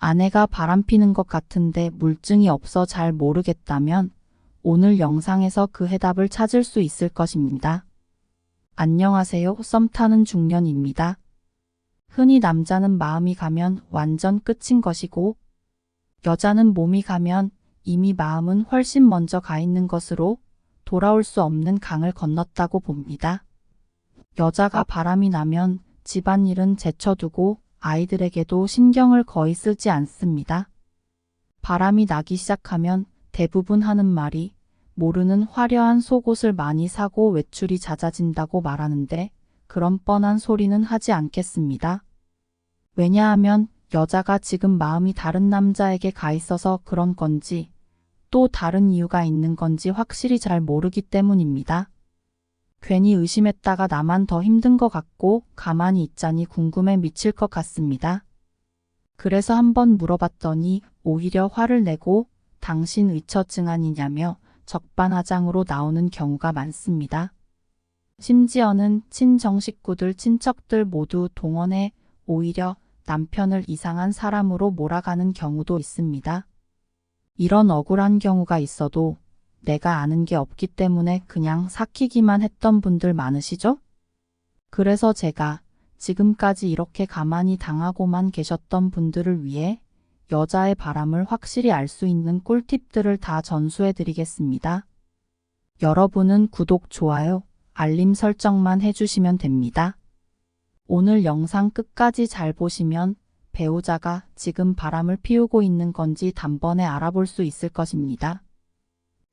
아내가 바람피는 것 같은데 물증이 없어 잘 모르겠다면 오늘 영상에서 그 해답을 찾을 수 있을 것입니다. 안녕하세요. 썸 타는 중년입니다. 흔히 남자는 마음이 가면 완전 끝인 것이고 여자는 몸이 가면 이미 마음은 훨씬 먼저 가 있는 것으로 돌아올 수 없는 강을 건넜다고 봅니다. 여자가 바람이 나면 집안일은 제쳐두고 아이들에게도 신경을 거의 쓰지 않습니다. 바람이 나기 시작하면 대부분 하는 말이 모르는 화려한 속옷을 많이 사고 외출이 잦아진다고 말하는데 그런 뻔한 소리는 하지 않겠습니다. 왜냐하면 여자가 지금 마음이 다른 남자에게 가 있어서 그런 건지 또 다른 이유가 있는 건지 확실히 잘 모르기 때문입니다. 괜히 의심했다가 나만 더 힘든 것 같고 가만히 있자니 궁금해 미칠 것 같습니다. 그래서 한번 물어봤더니 오히려 화를 내고 당신 의처증아니냐며 적반하장으로 나오는 경우가 많습니다. 심지어는 친정 식구들, 친척들 모두 동원해 오히려 남편을 이상한 사람으로 몰아가는 경우도 있습니다. 이런 억울한 경우가 있어도 내가 아는 게 없기 때문에 그냥 삭히기만 했던 분들 많으시죠? 그래서 제가 지금까지 이렇게 가만히 당하고만 계셨던 분들을 위해 여자의 바람을 확실히 알 수 있는 꿀팁들을 다 전수해 드리겠습니다. 여러분은 구독, 좋아요, 알림 설정만 해주시면 됩니다. 오늘 영상 끝까지 잘 보시면 배우자가 지금 바람을 피우고 있는 건지 단번에 알아볼 수 있을 것입니다.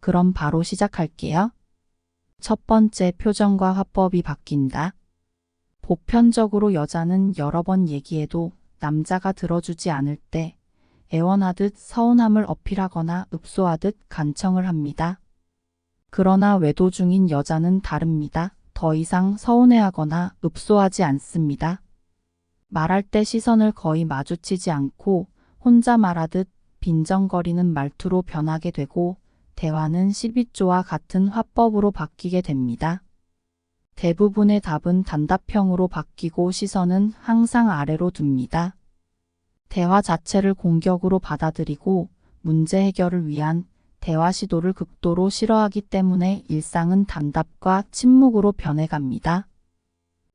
그럼 바로 시작할게요. 첫 번째, 표정과 화법이 바뀐다. 보편적으로 여자는 여러 번 얘기해도 남자가 들어주지 않을 때 애원하듯 서운함을 어필하거나 읍소하듯 간청을 합니다. 그러나 외도 중인 여자는 다릅니다. 더 이상 서운해하거나 읍소하지 않습니다. 말할 때 시선을 거의 마주치지 않고 혼자 말하듯 빈정거리는 말투로 변하게 되고 대화는 12조와 같은 화법으로 바뀌게 됩니다. 대부분의 답은 단답형으로 바뀌고 시선은 항상 아래로 둡니다. 대화 자체를 공격으로 받아들이고 문제 해결을 위한 대화 시도를 극도로 싫어하기 때문에 일상은 단답과 침묵으로 변해갑니다.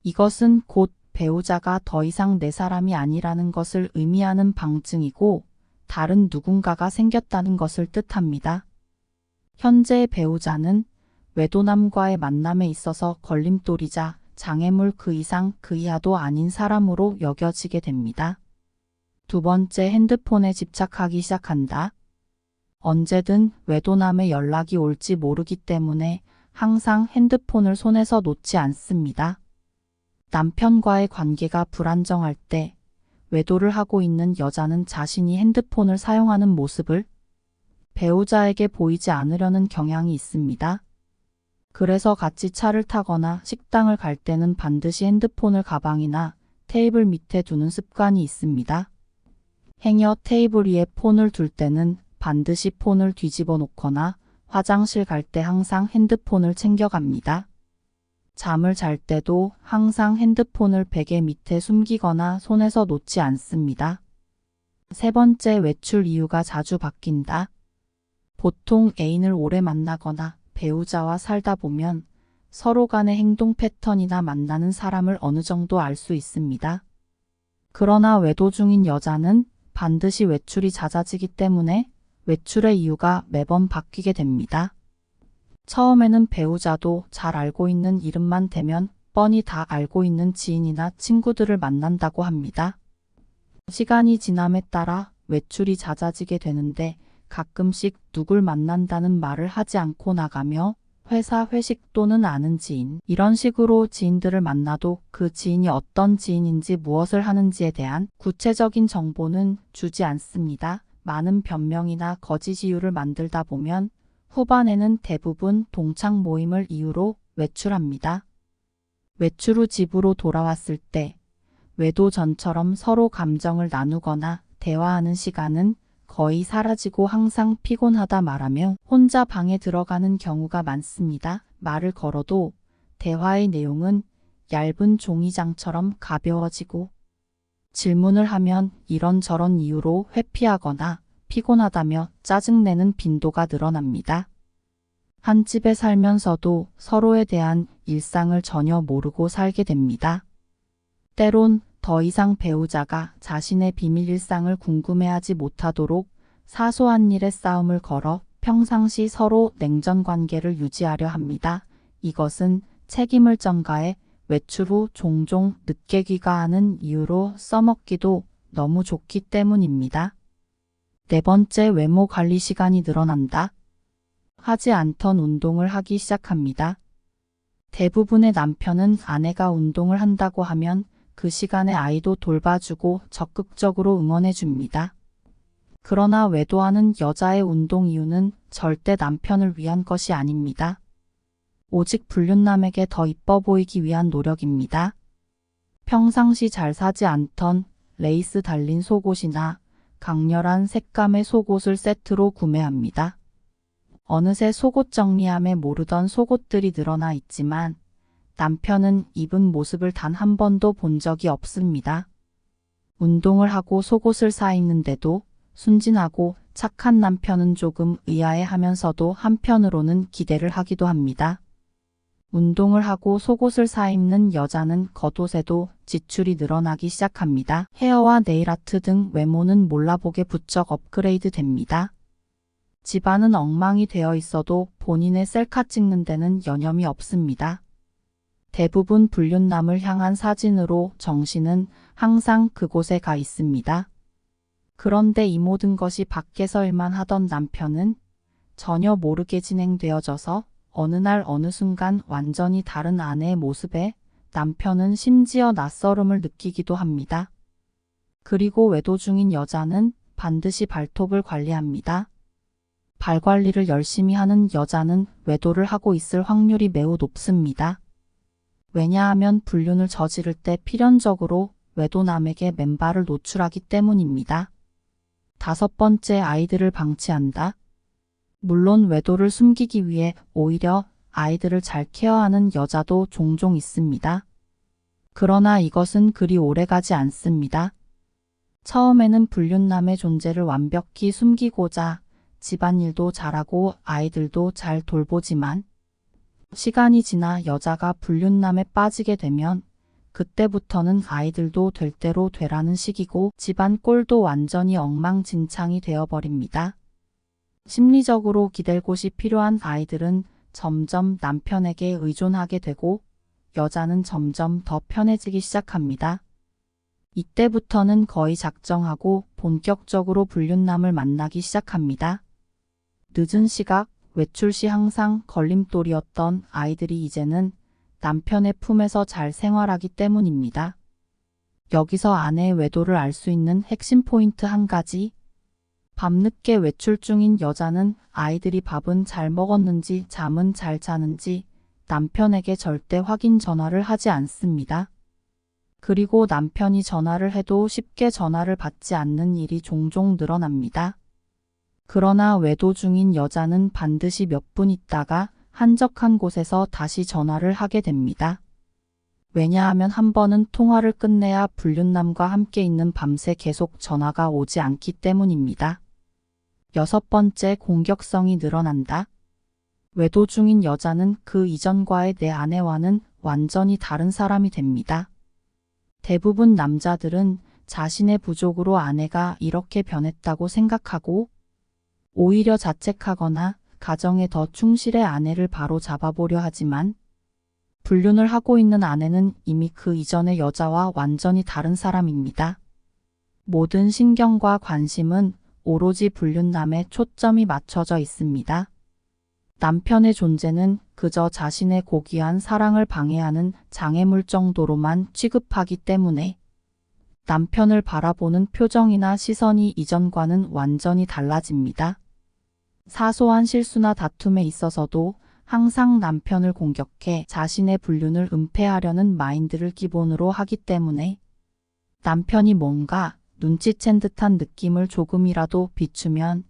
이것은 곧 배우자가 더 이상 내 사람이 아니라는 것을 의미하는 방증이고 다른 누군가가 생겼다는 것을 뜻합니다. 현재의 배우자는 외도남과의 만남에 있어서 걸림돌이자 장애물, 그 이상 그 이하도 아닌 사람으로 여겨지게 됩니다. 두 번째, 핸드폰에 집착하기 시작한다. 언제든 외도남의 연락이 올지 모르기 때문에 항상 핸드폰을 손에서 놓지 않습니다. 남편과의 관계가 불안정할 때 외도를 하고 있는 여자는 자신이 핸드폰을 사용하는 모습을 배우자에게 보이지 않으려는 경향이 있습니다. 그래서 같이 차를 타거나 식당을 갈 때는 반드시 핸드폰을 가방이나 테이블 밑에 두는 습관이 있습니다. 행여 테이블 위에 폰을 둘 때는 반드시 폰을 뒤집어 놓거나 화장실 갈 때 항상 핸드폰을 챙겨갑니다. 잠을 잘 때도 항상 핸드폰을 베개 밑에 숨기거나 손에서 놓지 않습니다. 세 번째, 외출 이유가 자주 바뀐다. 보통 애인을 오래 만나거나 배우자와 살다 보면 서로 간의 행동 패턴이나 만나는 사람을 어느 정도 알 수 있습니다. 그러나 외도 중인 여자는 반드시 외출이 잦아지기 때문에 외출의 이유가 매번 바뀌게 됩니다. 처음에는 배우자도 잘 알고 있는 이름만 대면 뻔히 다 알고 있는 지인이나 친구들을 만난다고 합니다. 시간이 지남에 따라 외출이 잦아지게 되는데 가끔씩 누굴 만난다는 말을 하지 않고 나가며 회사 회식 또는 아는 지인, 이런 식으로 지인들을 만나도 그 지인이 어떤 지인인지 무엇을 하는지에 대한 구체적인 정보는 주지 않습니다. 많은 변명이나 거짓 이유를 만들다 보면 후반에는 대부분 동창 모임을 이유로 외출합니다. 외출 후 집으로 돌아왔을 때 외도 전처럼 서로 감정을 나누거나 대화하는 시간은 거의 사라지고 항상 피곤하다 말하며 혼자 방에 들어가는 경우가 많습니다. 말을 걸어도 대화의 내용은 얇은 종이장처럼 가벼워지고 질문을 하면 이런저런 이유로 회피하거나 피곤하다며 짜증내는 빈도가 늘어납니다. 한 집에 살면서도 서로에 대한 일상을 전혀 모르고 살게 됩니다. 때론 더 이상 배우자가 자신의 비밀 일상을 궁금해하지 못하도록 사소한 일에 싸움을 걸어 평상시 서로 냉전 관계를 유지하려 합니다. 이것은 책임을 전가해 외출 후 종종 늦게 귀가하는 이유로 써먹기도 너무 좋기 때문입니다. 네 번째, 외모 관리 시간이 늘어난다. 하지 않던 운동을 하기 시작합니다. 대부분의 남편은 아내가 운동을 한다고 하면 그 시간에 아이도 돌봐주고 적극적으로 응원해줍니다. 그러나 외도하는 여자의 운동 이유는 절대 남편을 위한 것이 아닙니다. 오직 불륜남에게 더 이뻐 보이기 위한 노력입니다. 평상시 잘 사지 않던 레이스 달린 속옷이나 강렬한 색감의 속옷을 세트로 구매합니다. 어느새 속옷 정리함에 모르던 속옷들이 늘어나 있지만 남편은 입은 모습을 단 한 번도 본 적이 없습니다. 운동을 하고 속옷을 사 입는데도 순진하고 착한 남편은 조금 의아해하면서도 한편으로는 기대를 하기도 합니다. 운동을 하고 속옷을 사 입는 여자는 겉옷에도 지출이 늘어나기 시작합니다. 헤어와 네일아트 등 외모는 몰라보게 부쩍 업그레이드 됩니다. 집안은 엉망이 되어 있어도 본인의 셀카 찍는 데는 여념이 없습니다. 대부분 불륜남을 향한 사진으로 정신은 항상 그곳에 가 있습니다. 그런데 이 모든 것이 밖에서 일만 하던 남편은 전혀 모르게 진행되어져서 어느 날 어느 순간 완전히 다른 아내의 모습에 남편은 심지어 낯설음을 느끼기도 합니다. 그리고 외도 중인 여자는 반드시 발톱을 관리합니다. 발 관리를 열심히 하는 여자는 외도를 하고 있을 확률이 매우 높습니다. 왜냐하면 불륜을 저지를 때 필연적으로 외도남에게 맨발을 노출하기 때문입니다. 다섯 번째, 아이들을 방치한다. 물론 외도를 숨기기 위해 오히려 아이들을 잘 케어하는 여자도 종종 있습니다. 그러나 이것은 그리 오래가지 않습니다. 처음에는 불륜남의 존재를 완벽히 숨기고자 집안일도 잘하고 아이들도 잘 돌보지만 시간이 지나 여자가 불륜남에 빠지게 되면 그때부터는 아이들도 될 대로 되라는 식이고 집안 꼴도 완전히 엉망진창이 되어버립니다. 심리적으로 기댈 곳이 필요한 아이들은 점점 남편에게 의존하게 되고 여자는 점점 더 편해지기 시작합니다. 이때부터는 거의 작정하고 본격적으로 불륜남을 만나기 시작합니다. 늦은 시각, 외출 시 항상 걸림돌이었던 아이들이 이제는 남편의 품에서 잘 생활하기 때문입니다. 여기서 아내의 외도를 알 수 있는 핵심 포인트 한 가지. 밤늦게 외출 중인 여자는 아이들이 밥은 잘 먹었는지 잠은 잘 자는지 남편에게 절대 확인 전화를 하지 않습니다. 그리고 남편이 전화를 해도 쉽게 전화를 받지 않는 일이 종종 늘어납니다. 그러나 외도 중인 여자는 반드시 몇 분 있다가 한적한 곳에서 다시 전화를 하게 됩니다. 왜냐하면 한 번은 통화를 끝내야 불륜남과 함께 있는 밤새 계속 전화가 오지 않기 때문입니다. 여섯 번째, 공격성이 늘어난다. 외도 중인 여자는 그 이전과의 내 아내와는 완전히 다른 사람이 됩니다. 대부분 남자들은 자신의 부족으로 아내가 이렇게 변했다고 생각하고 오히려 자책하거나 가정에 더 충실해 아내를 바로 잡아보려 하지만 불륜을 하고 있는 아내는 이미 그 이전의 여자와 완전히 다른 사람입니다. 모든 신경과 관심은 오로지 불륜남에 초점이 맞춰져 있습니다. 남편의 존재는 그저 자신의 고귀한 사랑을 방해하는 장애물 정도로만 취급하기 때문에 남편을 바라보는 표정이나 시선이 이전과는 완전히 달라집니다. 사소한 실수나 다툼에 있어서도 항상 남편을 공격해 자신의 불륜을 은폐하려는 마인드를 기본으로 하기 때문에 남편이 뭔가 눈치챈 듯한 느낌을 조금이라도 비추면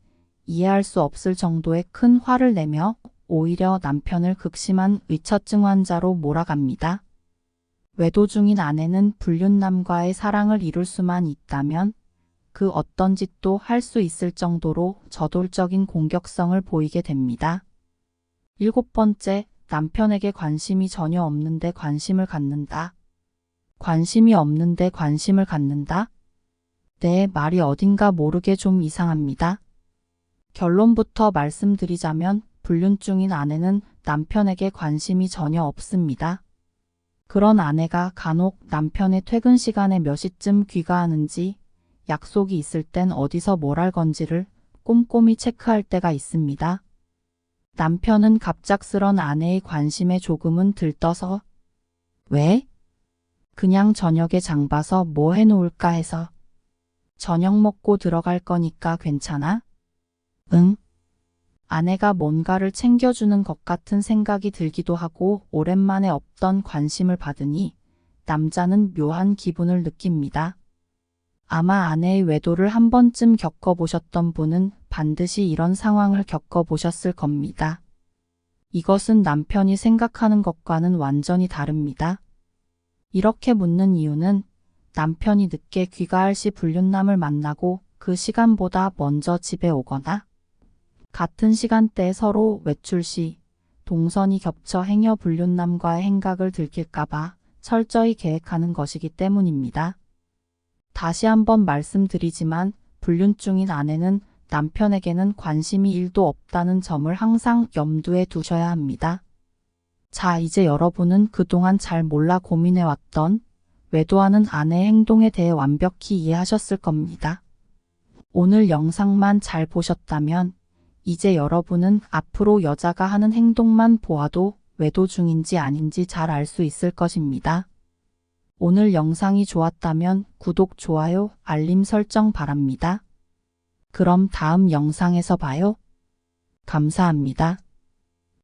이해할 수 없을 정도의 큰 화를 내며 오히려 남편을 극심한 의처증 환자로 몰아갑니다. 외도 중인 아내는 불륜남과의 사랑을 이룰 수만 있다면 그 어떤 짓도 할 수 있을 정도로 저돌적인 공격성을 보이게 됩니다. 7번째, 남편에게 관심이 전혀 없는데 관심을 갖는다. 관심이 없는데 관심을 갖는다? 내 말이 어딘가 모르게 좀 이상합니다. 결론부터 말씀드리자면 불륜 중인 아내는 남편에게 관심이 전혀 없습니다. 그런 아내가 간혹 남편의 퇴근 시간에 몇 시쯤 귀가하는지, 약속이 있을 땐 어디서 뭘 할 건지를 꼼꼼히 체크할 때가 있습니다. 남편은 갑작스런 아내의 관심에 조금은 들떠서 왜? 그냥 저녁에 장 봐서 뭐 해놓을까 해서. 저녁 먹고 들어갈 거니까 괜찮아? 응. 아내가 뭔가를 챙겨주는 것 같은 생각이 들기도 하고 오랜만에 없던 관심을 받으니 남자는 묘한 기분을 느낍니다. 아마 아내의 외도를 한 번쯤 겪어보셨던 분은 반드시 이런 상황을 겪어보셨을 겁니다. 이것은 남편이 생각하는 것과는 완전히 다릅니다. 이렇게 묻는 이유는 남편이 늦게 귀가할 시 불륜남을 만나고 그 시간보다 먼저 집에 오거나 같은 시간대에 서로 외출 시 동선이 겹쳐 행여 불륜남과의 행각을 들킬까봐 철저히 계획하는 것이기 때문입니다. 다시 한번 말씀드리지만 불륜 중인 아내는 남편에게는 관심이 1도 없다는 점을 항상 염두에 두셔야 합니다. 자, 이제 여러분은 그동안 잘 몰라 고민해왔던 외도하는 아내의 행동에 대해 완벽히 이해하셨을 겁니다. 오늘 영상만 잘 보셨다면 이제 여러분은 앞으로 여자가 하는 행동만 보아도 외도 중인지 아닌지 잘 알 수 있을 것입니다. 오늘 영상이 좋았다면 구독, 좋아요, 알림 설정 바랍니다. 그럼 다음 영상에서 봐요. 감사합니다.